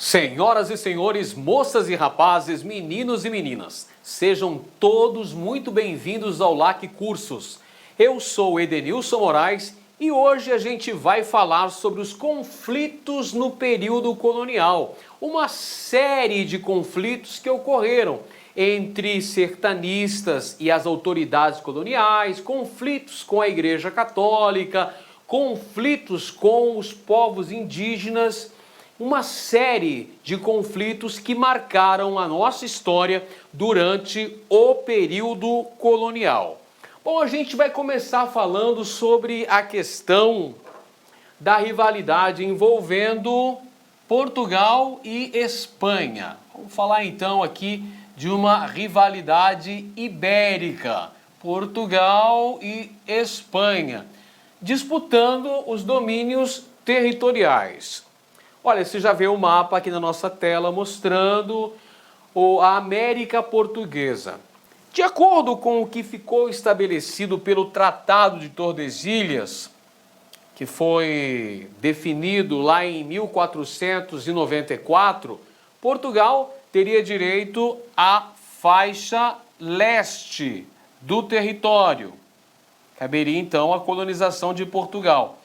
Senhoras e senhores, moças e rapazes, meninos e meninas, sejam todos muito bem-vindos ao LAC Cursos. Eu sou Edenilson Moraes e hoje a gente vai falar sobre os conflitos no período colonial. Uma série de conflitos que ocorreram entre sertanistas e as autoridades coloniais, conflitos com a Igreja Católica, conflitos com os povos indígenas. Uma série de conflitos que marcaram a nossa história durante o período colonial. Bom, a gente vai começar falando sobre a questão da rivalidade envolvendo Portugal e Espanha. Vamos falar então aqui de uma rivalidade ibérica, Portugal e Espanha, disputando os domínios territoriais. Olha, você já vê o mapa aqui na nossa tela mostrando a América Portuguesa. De acordo com o que ficou estabelecido pelo Tratado de Tordesilhas, que foi definido lá em 1494, Portugal teria direito à faixa leste do território. Caberia então a colonização de Portugal.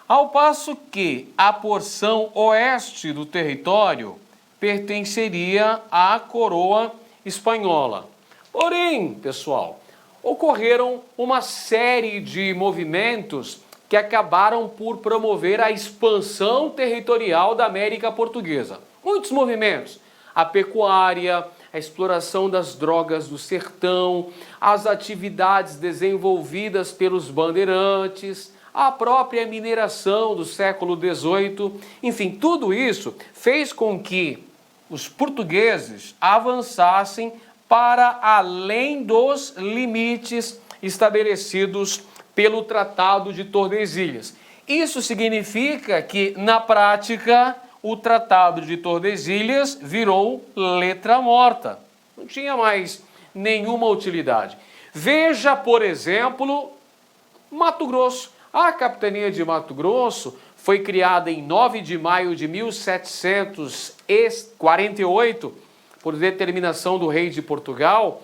Ao passo que a porção oeste do território pertenceria à coroa espanhola. Porém, pessoal, ocorreram uma série de movimentos que acabaram por promover a expansão territorial da América Portuguesa. Muitos movimentos. A pecuária, a exploração das drogas do sertão, as atividades desenvolvidas pelos bandeirantes, a própria mineração do século XVIII, enfim, tudo isso fez com que os portugueses avançassem para além dos limites estabelecidos pelo Tratado de Tordesilhas. Isso significa que, na prática, o Tratado de Tordesilhas virou letra morta. Não tinha mais nenhuma utilidade. Veja, por exemplo, Mato Grosso. A capitania de Mato Grosso foi criada em 9 de maio de 1748, por determinação do rei de Portugal,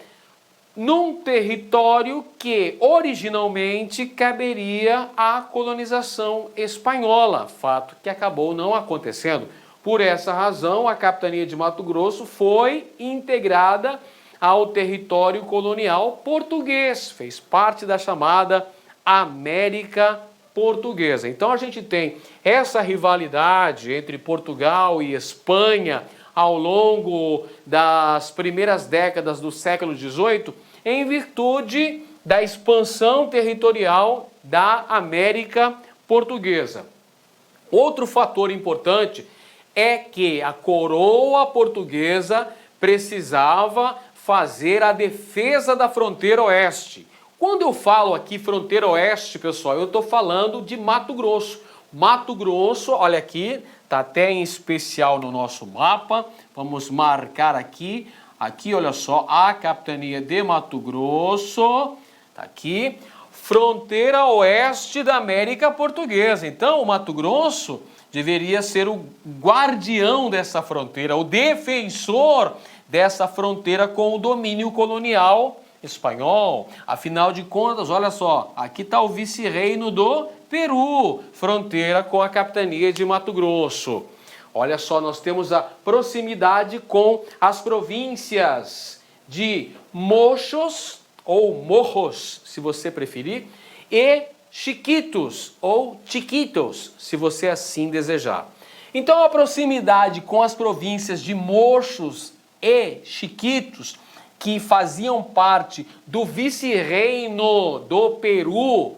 num território que originalmente caberia à colonização espanhola, fato que acabou não acontecendo. Por essa razão, a capitania de Mato Grosso foi integrada ao território colonial português, fez parte da chamada América Portuguesa. Então a gente tem essa rivalidade entre Portugal e Espanha ao longo das primeiras décadas do século XVIII em virtude da expansão territorial da América Portuguesa. Outro fator importante é que a coroa portuguesa precisava fazer a defesa da fronteira oeste. Quando eu falo aqui fronteira oeste, pessoal, eu estou falando de Mato Grosso. Mato Grosso, olha aqui, está até em especial no nosso mapa. Vamos marcar aqui. Aqui, olha só, a capitania de Mato Grosso. Está aqui. Fronteira oeste da América Portuguesa. Então, o Mato Grosso deveria ser o guardião dessa fronteira, o defensor dessa fronteira com o domínio colonial espanhol. Afinal de contas, olha só, aqui está o vice-reino do Peru, fronteira com a capitania de Mato Grosso. Olha só, nós temos a proximidade com as províncias de Mochos, ou Morros, se você preferir, e Chiquitos, ou Chiquitos, se você assim desejar. Então, a proximidade com as províncias de Mochos e Chiquitos, que faziam parte do vice-reino do Peru,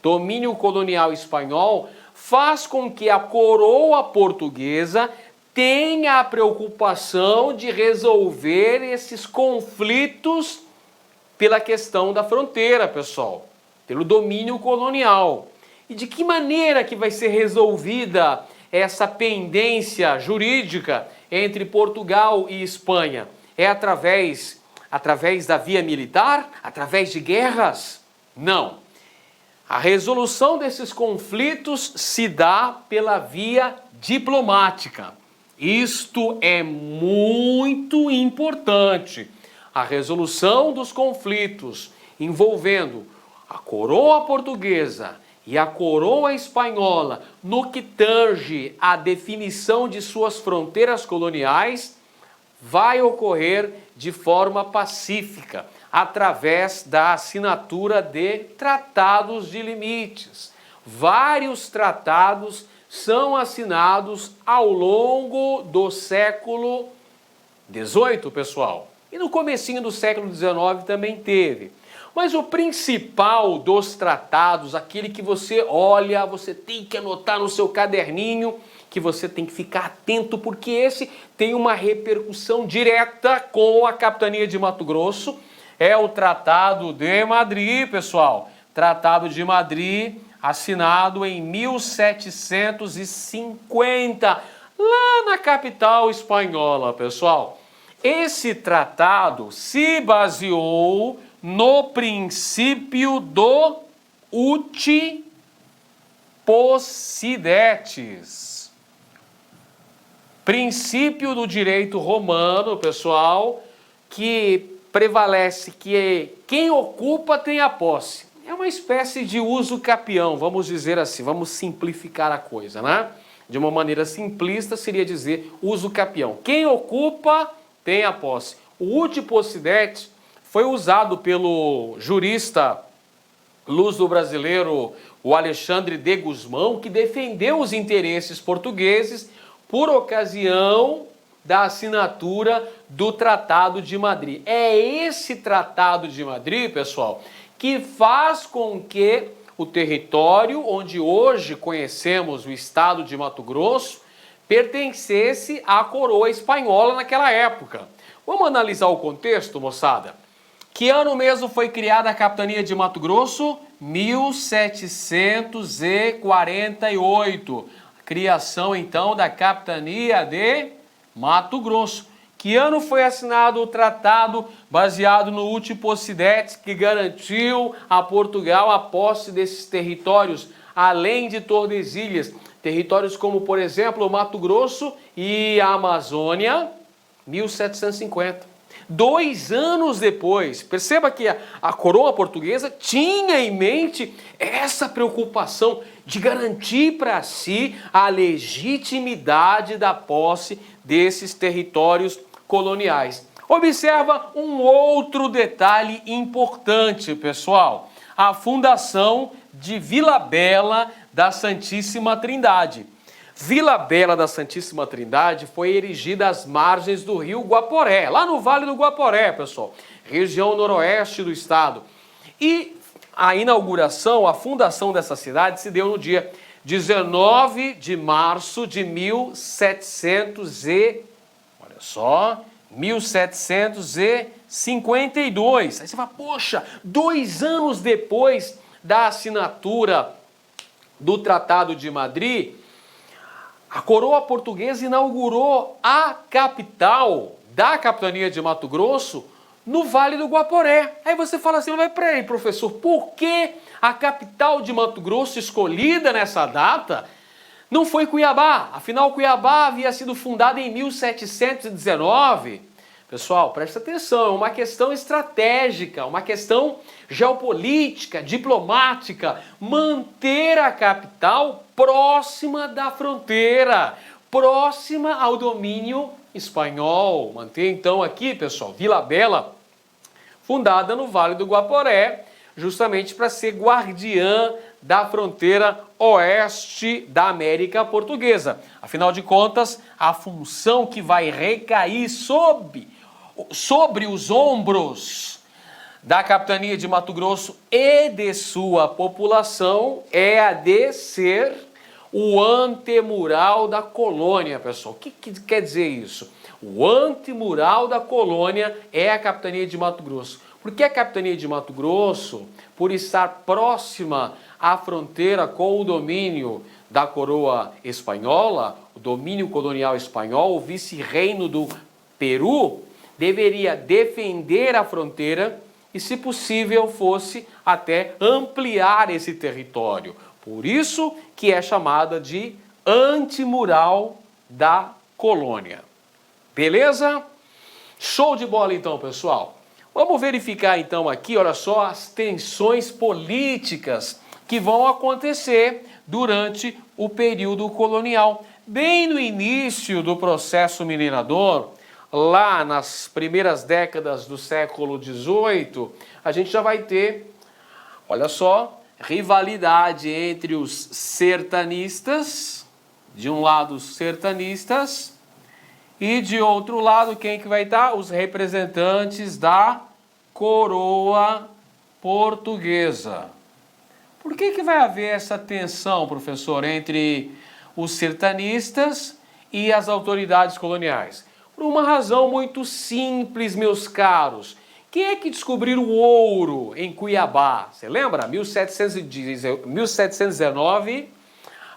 domínio colonial espanhol, faz com que a coroa portuguesa tenha a preocupação de resolver esses conflitos pela questão da fronteira, pessoal, pelo domínio colonial. E de que maneira que vai ser resolvida essa pendência jurídica entre Portugal e Espanha? É através da via militar? Através de guerras? Não. A resolução desses conflitos se dá pela via diplomática. Isto é muito importante. A resolução dos conflitos envolvendo a coroa portuguesa e a coroa espanhola no que tange à definição de suas fronteiras coloniais vai ocorrer de forma pacífica, através da assinatura de tratados de limites. Vários tratados são assinados ao longo do século XVIII, pessoal. E no comecinho do século XIX também teve. Mas o principal dos tratados, aquele que você olha, você tem que anotar no seu caderninho, que você tem que ficar atento, porque esse tem uma repercussão direta com a capitania de Mato Grosso, é o Tratado de Madrid, pessoal. Tratado de Madrid, assinado em 1750, lá na capital espanhola, pessoal. Esse tratado se baseou no princípio do uti possidetis. Princípio do direito romano, pessoal, que prevalece que quem ocupa tem a posse. É uma espécie de uso capião, vamos dizer assim, vamos simplificar a coisa, né? De uma maneira simplista seria dizer uso capião. Quem ocupa tem a posse. O uti possidetis foi usado pelo jurista luso-brasileiro, o Alexandre de Gusmão, que defendeu os interesses portugueses por ocasião da assinatura do Tratado de Madrid. É esse Tratado de Madrid, pessoal, que faz com que o território onde hoje conhecemos o estado de Mato Grosso pertencesse à coroa espanhola naquela época. Vamos analisar o contexto, moçada? Que ano mesmo foi criada a capitania de Mato Grosso? 1748. Criação, então, da capitania de Mato Grosso. Que ano foi assinado o tratado baseado no uti possidetis, que garantiu a Portugal a posse desses territórios, além de Tordesilhas? Territórios como, por exemplo, o Mato Grosso e a Amazônia, 1750. 2 anos depois, perceba que a coroa portuguesa tinha em mente essa preocupação de garantir para si a legitimidade da posse desses territórios coloniais. Observa um outro detalhe importante, pessoal. A fundação de Vila Bela da Santíssima Trindade. Vila Bela da Santíssima Trindade foi erigida às margens do rio Guaporé, lá no Vale do Guaporé, pessoal, região noroeste do estado. E a inauguração, a fundação dessa cidade se deu no dia 19 de março de 1752. Aí você fala, poxa, 2 anos depois da assinatura do Tratado de Madrid, a coroa portuguesa inaugurou a capital da capitania de Mato Grosso no Vale do Guaporé. Aí você fala assim, mas peraí, professor, por que a capital de Mato Grosso escolhida nessa data não foi Cuiabá? Afinal, Cuiabá havia sido fundada em 1719. Pessoal, presta atenção, é uma questão estratégica, uma questão geopolítica, diplomática, manter a capital próxima da fronteira, próxima ao domínio espanhol. Manter então aqui, pessoal, Vila Bela, fundada no Vale do Guaporé, justamente para ser guardiã da fronteira oeste da América Portuguesa. Afinal de contas, a função que vai recair sobre os ombros da capitania de Mato Grosso e de sua população é a de ser o antemural da colônia, pessoal. O que quer dizer isso? O antemural da colônia é a capitania de Mato Grosso. Porque a capitania de Mato Grosso, por estar próxima à fronteira com o domínio da coroa espanhola, o domínio colonial espanhol, o vice-reino do Peru, deveria defender a fronteira e, se possível, fosse até ampliar esse território. Por isso que é chamada de antemural da colônia. Beleza? Show de bola então, pessoal. Vamos verificar então aqui, olha só, as tensões políticas que vão acontecer durante o período colonial. Bem no início do processo minerador, lá nas primeiras décadas do século XVIII, a gente já vai ter, olha só, rivalidade entre os sertanistas, de um lado os sertanistas, e de outro lado quem que vai estar? Os representantes da coroa portuguesa. Por que vai haver essa tensão, professor, entre os sertanistas e as autoridades coloniais? Por uma razão muito simples, meus caros. Quem é que descobriu o ouro em Cuiabá? Você lembra? 1719,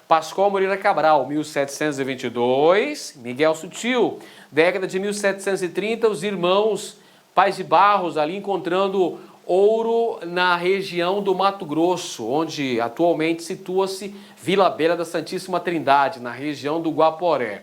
Pascoal Moreira Cabral. 1722, Miguel Sutil. Década de 1730, os irmãos Pais de Barros ali encontrando ouro na região do Mato Grosso, onde atualmente situa-se Vila Beira da Santíssima Trindade, na região do Guaporé.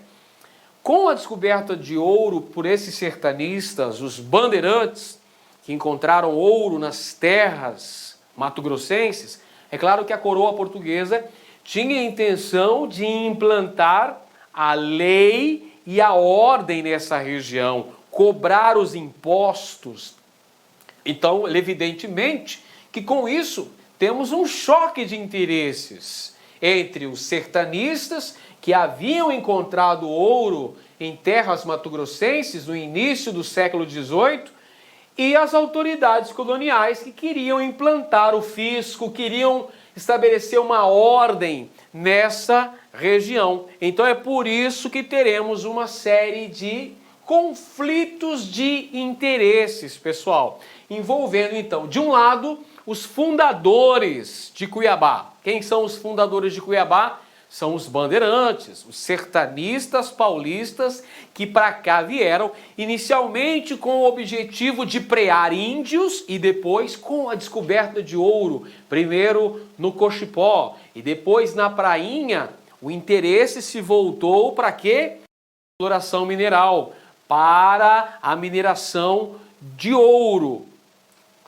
Com a descoberta de ouro por esses sertanistas, os bandeirantes, que encontraram ouro nas terras mato-grossenses, é claro que a coroa portuguesa tinha a intenção de implantar a lei e a ordem nessa região, cobrar os impostos. Então, evidentemente, que com isso temos um choque de interesses entre os sertanistas, que haviam encontrado ouro em terras mato-grossenses no início do século XVIII, e as autoridades coloniais que queriam implantar o fisco, queriam estabelecer uma ordem nessa região. Então é por isso que teremos uma série de conflitos de interesses, pessoal, envolvendo então, de um lado, os fundadores de Cuiabá. Quem são os fundadores de Cuiabá? São os bandeirantes, os sertanistas paulistas que para cá vieram inicialmente com o objetivo de prear índios e depois com a descoberta de ouro, primeiro no Cochipó e depois na Prainha. O interesse se voltou para quê? Exploração mineral, para a mineração de ouro.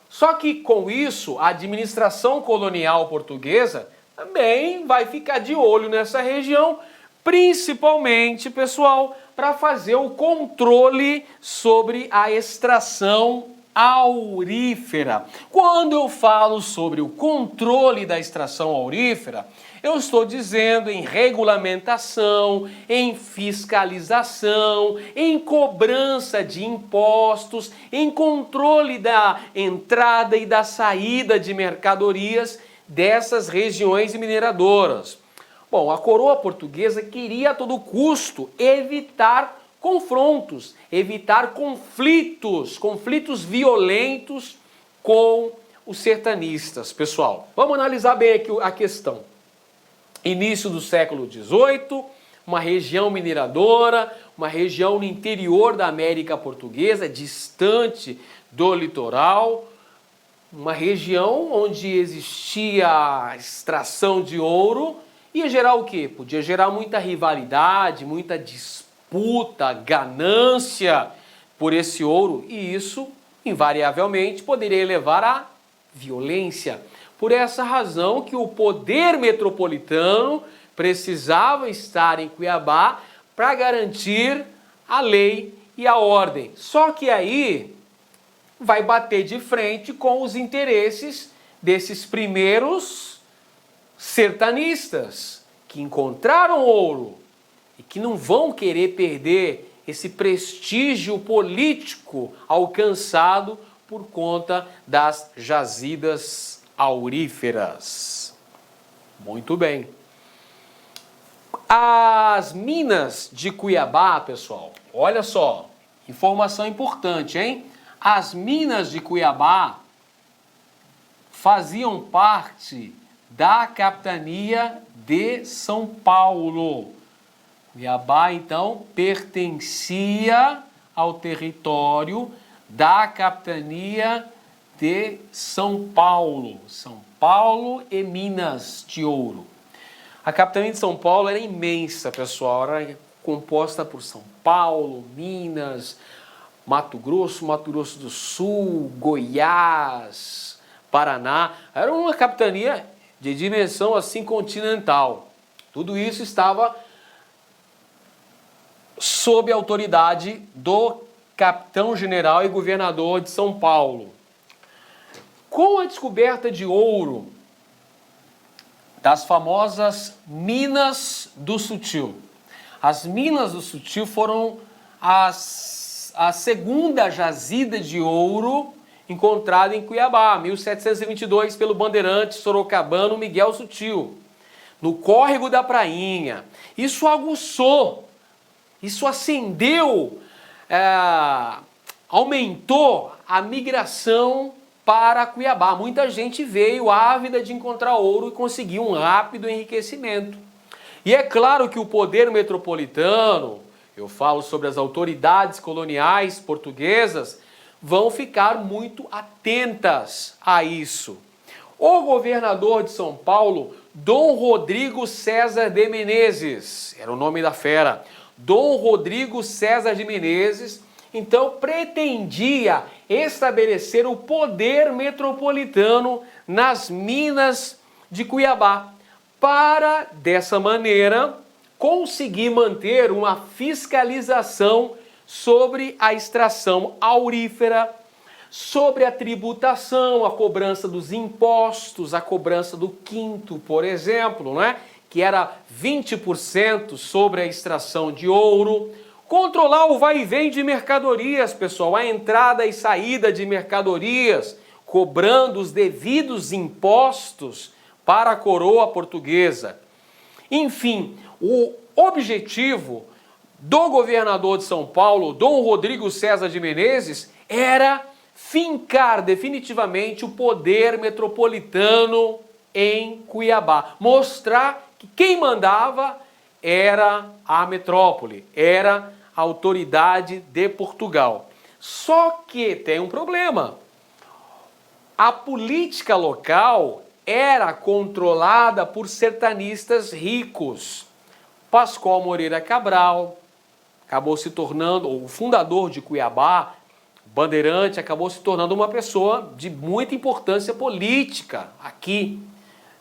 Só que com isso, a administração colonial portuguesa também vai ficar de olho nessa região, principalmente, pessoal, para fazer o controle sobre a extração aurífera. Quando eu falo sobre o controle da extração aurífera, eu estou dizendo em regulamentação, em fiscalização, em cobrança de impostos, em controle da entrada e da saída de mercadorias dessas regiões mineradoras. Bom, a coroa portuguesa queria a todo custo evitar confrontos, evitar conflitos violentos com os sertanistas, pessoal. Vamos analisar bem aqui a questão. Início do século XVIII, uma região mineradora, uma região no interior da América Portuguesa, distante do litoral, uma região onde existia a extração de ouro. Ia gerar o quê? Podia gerar muita rivalidade, muita disputa, ganância por esse ouro, e isso, invariavelmente, poderia levar à violência. Por essa razão que o poder metropolitano precisava estar em Cuiabá para garantir a lei e a ordem. Só que aí vai bater de frente com os interesses desses primeiros sertanistas que encontraram ouro e que não vão querer perder esse prestígio político alcançado por conta das jazidas auríferas. Muito bem. As minas de Cuiabá, pessoal, olha só, informação importante, hein? As minas de Cuiabá faziam parte da capitania de São Paulo. Cuiabá, então, pertencia ao território da capitania de São Paulo. São Paulo e Minas de Ouro. A capitania de São Paulo era imensa, pessoal, era composta por São Paulo, Minas, Mato Grosso do Sul, Goiás, Paraná. Era uma capitania de dimensão assim continental. Tudo isso estava sob a autoridade do capitão-general e governador de São Paulo. Com a descoberta de ouro das famosas Minas do Sutil. As Minas do Sutil foram a segunda jazida de ouro encontrada em Cuiabá, 1722, pelo bandeirante sorocabano Miguel Sutil, no córrego da Prainha. Isso aguçou, isso acendeu, aumentou a migração para Cuiabá. Muita gente veio ávida de encontrar ouro e conseguir um rápido enriquecimento. E é claro que o poder metropolitano, eu falo sobre as autoridades coloniais portuguesas, vão ficar muito atentas a isso. O governador de São Paulo, Dom Rodrigo César de Menezes, era o nome da fera, Dom Rodrigo César de Menezes, então pretendia estabelecer o poder metropolitano nas minas de Cuiabá, para, dessa maneira, conseguir manter uma fiscalização sobre a extração aurífera, sobre a tributação, a cobrança dos impostos, a cobrança do quinto, por exemplo, né? Que era 20% sobre a extração de ouro. Controlar o vai e vem de mercadorias, pessoal, a entrada e saída de mercadorias, cobrando os devidos impostos para a coroa portuguesa. Enfim, o objetivo do governador de São Paulo, Dom Rodrigo César de Menezes, era fincar definitivamente o poder metropolitano em Cuiabá. Mostrar que quem mandava era a metrópole, era a autoridade de Portugal. Só que tem um problema. A política local era controlada por sertanistas ricos. Pascoal Moreira Cabral acabou se tornando, o fundador de Cuiabá, bandeirante, acabou se tornando uma pessoa de muita importância política aqui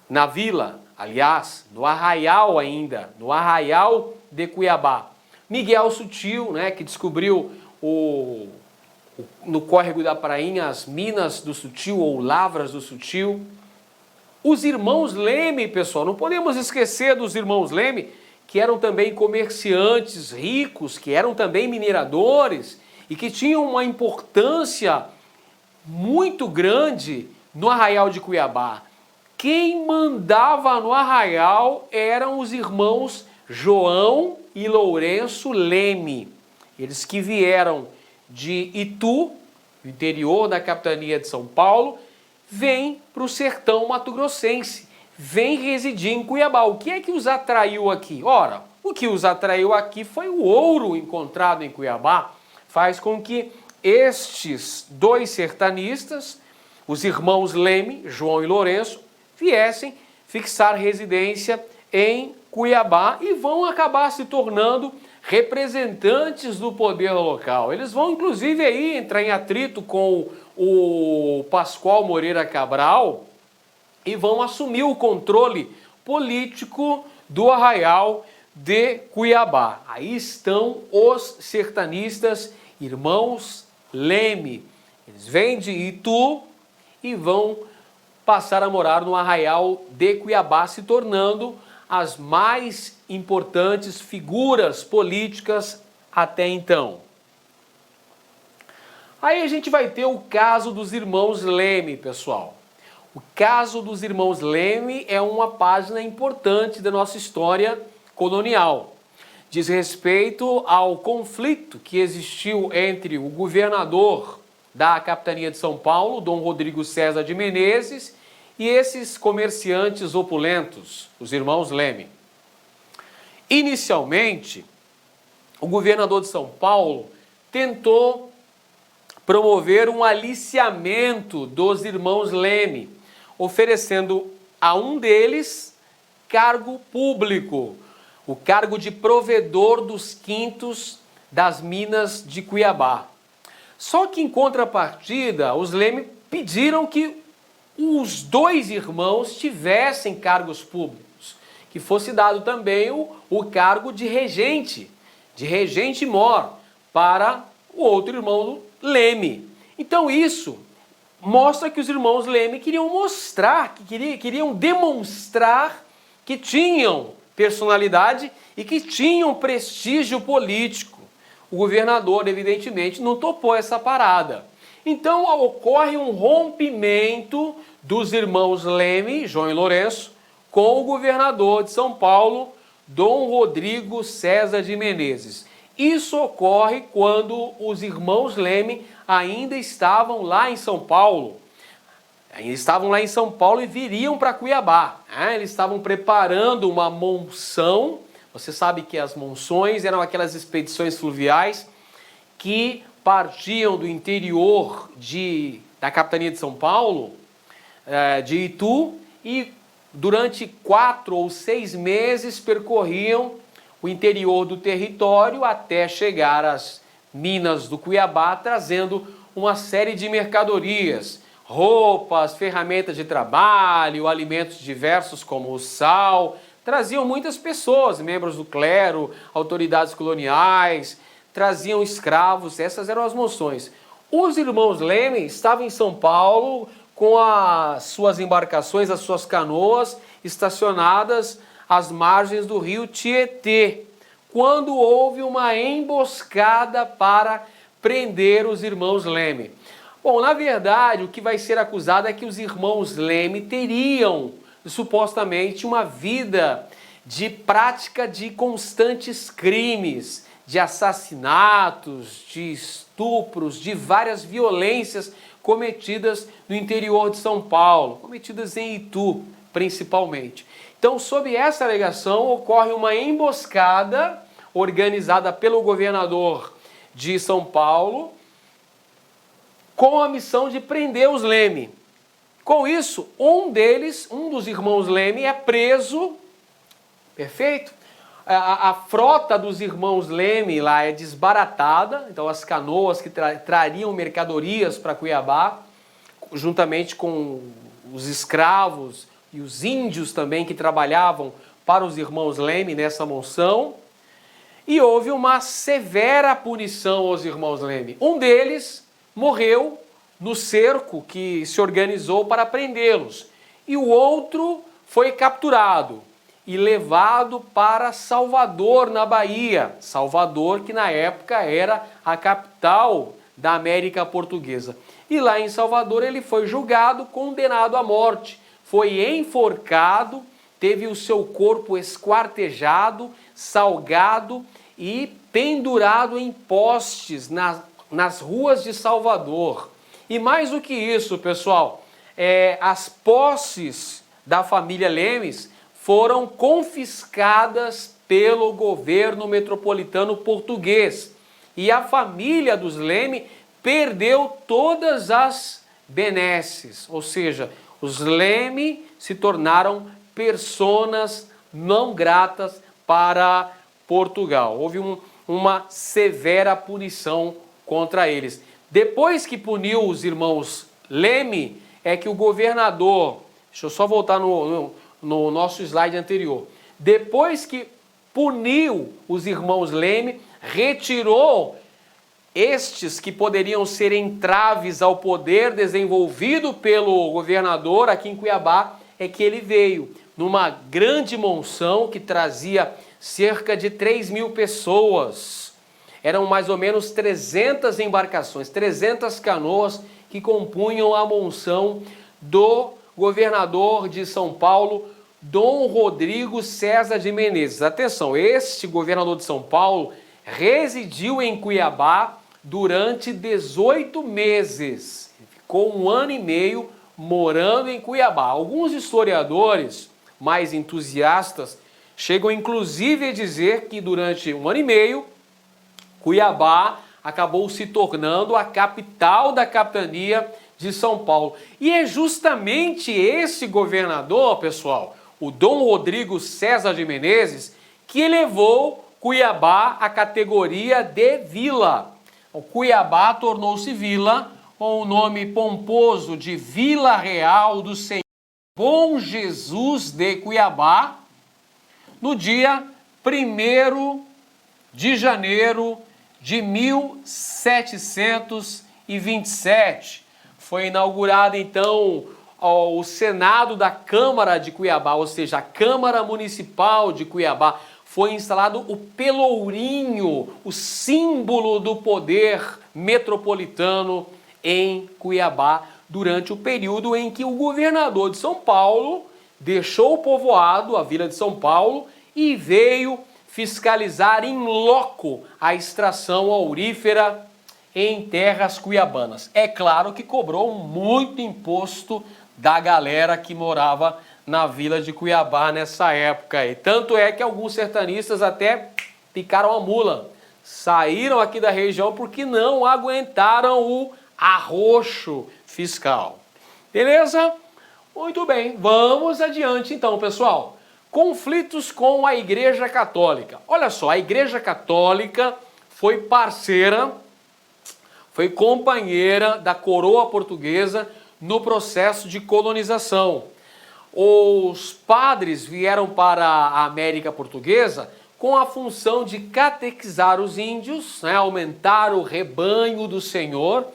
na vila, aliás, no Arraial ainda, no Arraial de Cuiabá. Miguel Sutil, né, que descobriu no córrego da Prainha as minas do Sutil ou lavras do Sutil. Os irmãos Leme, pessoal, não podemos esquecer dos irmãos Leme, que eram também comerciantes ricos, que eram também mineradores e que tinham uma importância muito grande no Arraial de Cuiabá. Quem mandava no Arraial eram os irmãos João e Lourenço Leme. Eles que vieram de Itu, interior da capitania de São Paulo, vêm para o sertão mato-grossense, vêm residir em Cuiabá. O que é que os atraiu aqui? Ora, o que os atraiu aqui foi o ouro encontrado em Cuiabá. Faz com que estes dois sertanistas, os irmãos Leme, João e Lourenço, viessem fixar residência em Cuiabá e vão acabar se tornando representantes do poder local. Eles vão, inclusive, aí entrar em atrito com o Pascoal Moreira Cabral e vão assumir o controle político do Arraial de Cuiabá. Aí estão os sertanistas irmãos Leme. Eles vêm de Itu e vão passar a morar no Arraial de Cuiabá, se tornando as mais importantes figuras políticas até então. Aí a gente vai ter o caso dos irmãos Leme, pessoal. O caso dos irmãos Leme é uma página importante da nossa história colonial. Diz respeito ao conflito que existiu entre o governador da capitania de São Paulo, Dom Rodrigo César de Menezes, e esses comerciantes opulentos, os irmãos Leme. Inicialmente, o governador de São Paulo tentou promover um aliciamento dos irmãos Leme, oferecendo a um deles cargo público. o cargo de provedor dos quintos das minas de Cuiabá. Só que em contrapartida, os Leme pediram que os dois irmãos tivessem cargos públicos, que fosse dado também o cargo de regente mor, para o outro irmão Leme. Então isso mostra que os irmãos Leme queriam mostrar, queriam demonstrar que tinham personalidade e que tinham prestígio político. O governador, evidentemente, não topou essa parada. Então ocorre um rompimento dos irmãos Leme, João e Lourenço, com o governador de São Paulo, Dom Rodrigo César de Menezes. Isso ocorre quando os irmãos Leme ainda estavam lá em São Paulo. E viriam para Cuiabá. Eles estavam preparando uma monção. Você sabe que as monções eram aquelas expedições fluviais que partiam do interior da capitania de São Paulo, de Itu, e durante 4 ou 6 meses percorriam o interior do território até chegar às minas do Cuiabá, trazendo uma série de mercadorias, roupas, ferramentas de trabalho, alimentos diversos como o sal. Traziam muitas pessoas, membros do clero, autoridades coloniais, traziam escravos. Essas eram as monções. Os irmãos Leme estavam em São Paulo com as suas embarcações, as suas canoas, estacionadas às margens do rio Tietê, quando houve uma emboscada para prender os irmãos Leme. Bom, na verdade, o que vai ser acusado é que os irmãos Leme teriam, supostamente, uma vida de prática de constantes crimes, de assassinatos, de estupros, de várias violências cometidas no interior de São Paulo, cometidas em Itu, principalmente. Então, sob essa alegação, ocorre uma emboscada organizada pelo governador de São Paulo com a missão de prender os Leme. Com isso, um dos irmãos Leme é preso, perfeito? A frota dos irmãos Leme lá é desbaratada, então as canoas que trariam mercadorias para Cuiabá, juntamente com os escravos e os índios também que trabalhavam para os irmãos Leme nessa monção, e houve uma severa punição aos irmãos Leme. Um deles morreu no cerco que se organizou para prendê-los, e o outro foi capturado e levado para Salvador, na Bahia. Salvador, que na época era a capital da América Portuguesa. E lá em Salvador ele foi julgado, condenado à morte. Foi enforcado, teve o seu corpo esquartejado, salgado e pendurado em postes nas ruas de Salvador. E mais do que isso, pessoal, as posses da família Lemes foram confiscadas pelo governo metropolitano português. E a família dos Leme perdeu todas as benesses, ou seja, os Leme se tornaram personas não gratas para Portugal. Houve uma severa punição contra eles. Depois que puniu os irmãos Leme, é que o governador, deixa eu só voltar no nosso slide anterior, depois que puniu os irmãos Leme, retirou estes que poderiam ser entraves ao poder desenvolvido pelo governador aqui em Cuiabá, é que ele veio numa grande monção que trazia cerca de 3.000 pessoas. Eram mais ou menos 300 embarcações, 300 canoas que compunham a monção do governador de São Paulo, Dom Rodrigo César de Menezes. Atenção, este governador de São Paulo residiu em Cuiabá durante 18 meses. Ficou 1 ano e meio morando em Cuiabá. Alguns historiadores mais entusiastas chegam inclusive a dizer que durante 1 ano e meio, Cuiabá acabou se tornando a capital da capitania de São Paulo. E é justamente esse governador, pessoal, o Dom Rodrigo César de Menezes, que elevou Cuiabá à categoria de vila. O Cuiabá tornou-se vila com o nome pomposo de Vila Real do Senhor Bom Jesus de Cuiabá, no dia 1º de janeiro de 1727. Foi inaugurado, então, o Senado da Câmara de Cuiabá, ou seja, a Câmara Municipal de Cuiabá. Foi instalado o Pelourinho, o símbolo do poder metropolitano em Cuiabá, durante o período em que o governador de São Paulo deixou o povoado, a Vila de São Paulo, e veio fiscalizar in loco a extração aurífera em terras cuiabanas. É claro que cobrou muito imposto da galera que morava na Vila de Cuiabá nessa época. E tanto é que alguns sertanistas até picaram a mula, saíram aqui da região porque não aguentaram o arroxo fiscal. Beleza? Muito bem, vamos adiante então, pessoal. Conflitos com a Igreja Católica. Olha só, a Igreja Católica foi parceira, foi companheira da coroa portuguesa no processo de colonização. Os padres vieram para a América Portuguesa com a função de catequizar os índios, né, aumentar o rebanho do Senhor,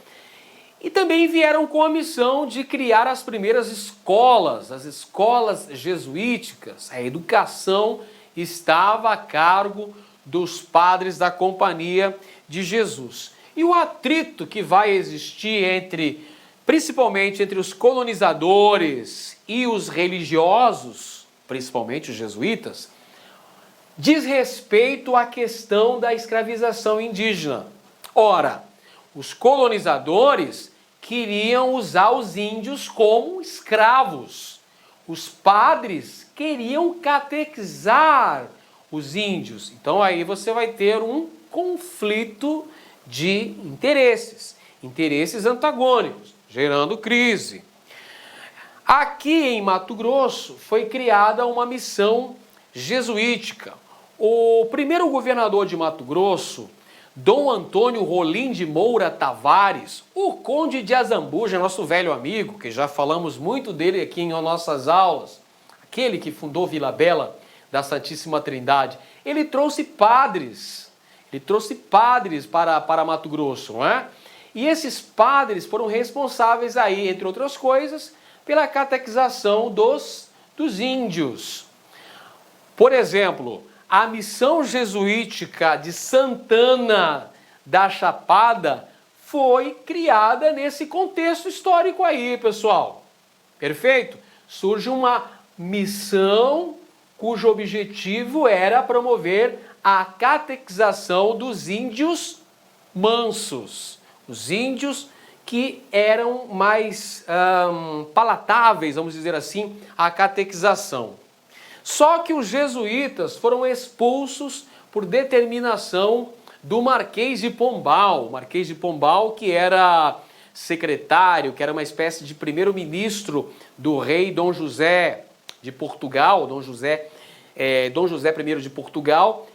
e também vieram com a missão de criar as primeiras escolas, as escolas jesuíticas. A educação estava a cargo dos padres da Companhia de Jesus. E o atrito que vai existir principalmente entre os colonizadores e os religiosos, principalmente os jesuítas, diz respeito à questão da escravização indígena. Ora, os colonizadores queriam usar os índios como escravos. Os padres queriam catequizar os índios. Então aí você vai ter um conflito de interesses antagônicos, gerando crise. Aqui em Mato Grosso foi criada uma missão jesuítica. O primeiro governador de Mato Grosso, Dom Antônio Rolim de Moura Tavares, o Conde de Azambuja, nosso velho amigo, que já falamos muito dele aqui em nossas aulas, aquele que fundou Vila Bela da Santíssima Trindade, ele trouxe padres para Mato Grosso, não é? E esses padres foram responsáveis aí, entre outras coisas, pela catequização dos índios. Por exemplo, a missão jesuítica de Santana da Chapada foi criada nesse contexto histórico aí, pessoal. Perfeito? Surge uma missão cujo objetivo era promover a catequização dos índios mansos, os índios que eram mais palatáveis, vamos dizer assim, à catequização. Só que os jesuítas foram expulsos por determinação do Marquês de Pombal. O Marquês de Pombal, que era secretário, que era uma espécie de primeiro-ministro do rei Dom José de Portugal, Dom José I de Portugal,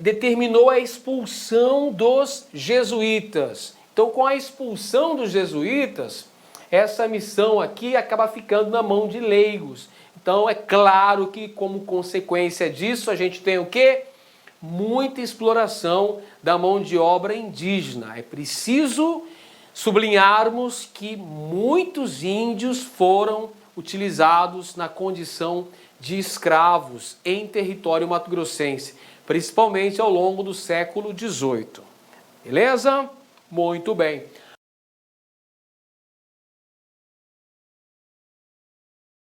determinou a expulsão dos jesuítas. Então, com a expulsão dos jesuítas, essa missão aqui acaba ficando na mão de leigos. Então, é claro que, como consequência disso, a gente tem o quê? Muita exploração da mão de obra indígena. É preciso sublinharmos que muitos índios foram utilizados na condição de escravos em território mato-grossense, principalmente ao longo do século XVIII. Beleza? Muito bem.